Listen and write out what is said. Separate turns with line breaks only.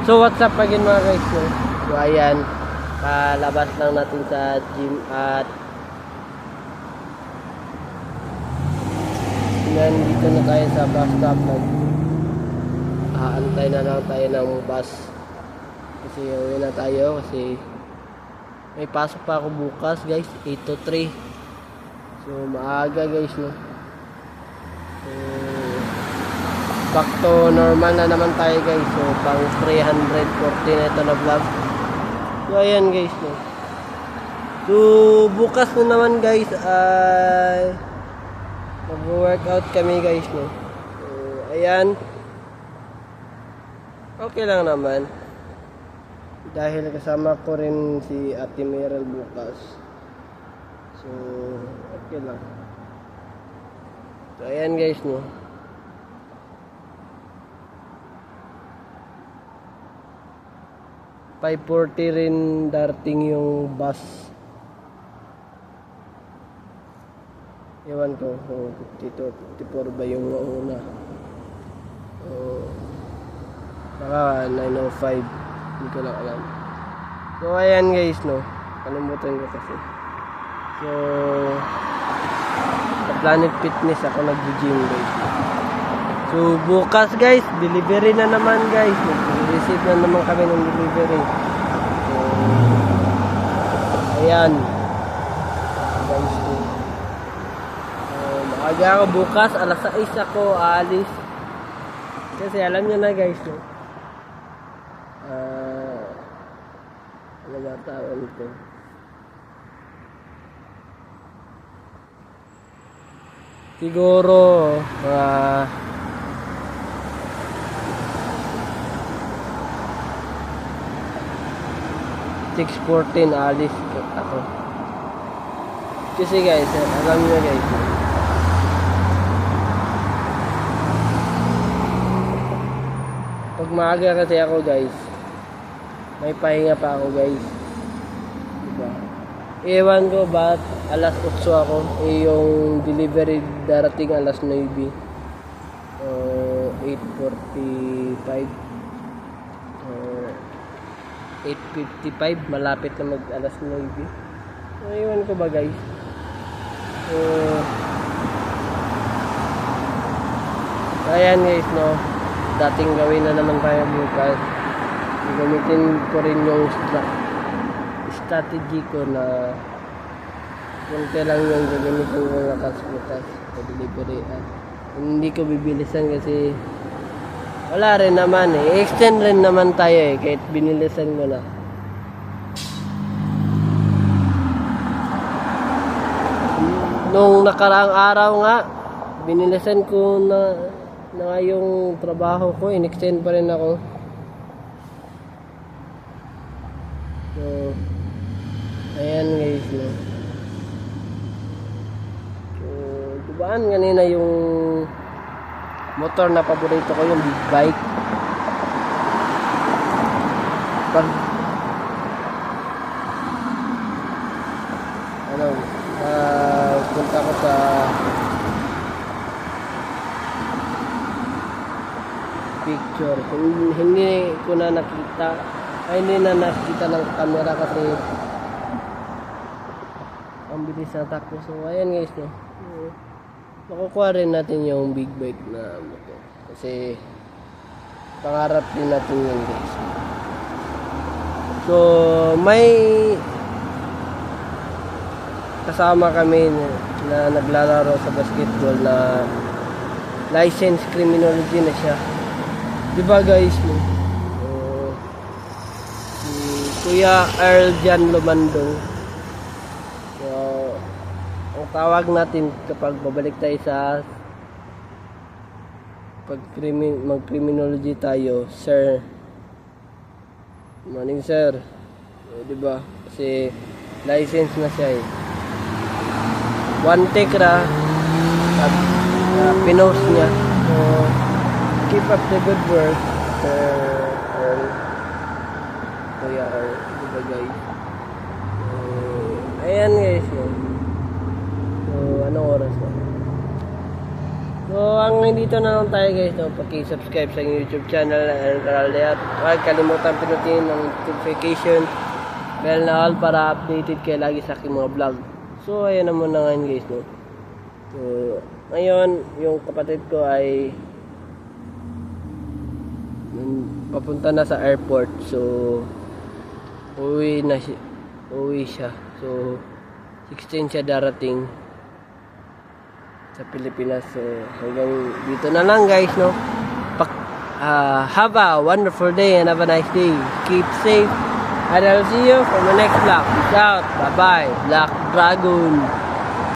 So what's up again mga guys, no? So ayan, palabas lang natin sa gym at nandito na tayo sa bus stop. Aantay na lang tayo ng bus kasi uwi na tayo kasi may pasok pa ako bukas guys, 8 to 3. So maaga guys, no? So back to normal na naman tayo guys. So pang 340 na ito na vlog. So ayan guys, no? So bukas na naman guys ay mag-workout kami guys, no? So ayan, okay lang naman dahil kasama ko rin si Ate Meryl bukas. So okay lang. So ayan guys, no? 5:40 rin darating yung bus. Ewan ko kung 52, 54 ba yung una. Baka 9:05. Hindi ko lang alam. So ayan guys, no? Kalimutan ko kasi. So sa Planet Fitness ako nag-gym guys. So bukas guys, delivery na naman guys. Receive na naman kami ng delivery. So ayan guys, maaga ako bukas, alas 6 ako aalis. Kasi alam nyo na guys, no? Ano ba tawag nito? Siguro 6:14 alis ako. Kasi guys, alam nyo guys, pag maaga kasi ako guys, may pahinga pa ako guys, diba? Ewan ko ba't alas 8 ako, yung delivery darating alas 9, 8:45, 8:55, malapit na mag alas 9. Ewan ko ba guys. Ayan guys, no? Dating gawin na naman tayo bukas. Gamitin ko rin yung strategy ko na kunti lang yung gagamitin ko na bukas sa delivery. Hindi ko bibilisan kasi wala rin naman eh. Extend rin naman tayo eh, kahit binilisan ko na. Nung nakaraang araw nga, binilisan ko na yung trabaho ko, in-extend pa rin ako. So ayan guys, no? So dibaan kanina yung motor na paborito ko, yung big bike. Pag punta ko sa picture, hindi ko na nakita, hindi na nakita ng camera kasi ang bilis na takbo. So ayan guys, no? Makukuha rin natin yung big bike na motor kasi pangarap din natin yun guys. So may kasama kami na naglalaro sa basketball na licensed criminology na siya, diba guys, no? Si Kuya Earl Jan Lumandong. So ang tawag natin kapag babalik tayo sa mag-criminology tayo, sir. Morning sir. Diba? Kasi license na siya eh. One take ra pinost niya. So keep up the good work, Earl. Kuya Earl. Diba guys? Ayan guys, no? So anong oras na? So So, dito na lang tayo guys, no? Paki-subscribe sa YouTube channel and kanal at huwag kalimutan pinutin ng notification bell na all para updated kayo lagi sa aking mga vlog. So, ayan naman na ngayon guys, no? So, ngayon, yung kapatid ko ay papunta na sa airport. So, uwi siya. So, 16 siya darating sa Pilipinas. So, hanggang dito na lang guys, no? Have a wonderful day and have a nice day. Keep safe. And I'll see you for my next vlog. Peace out. Bye-bye. Black Dragon.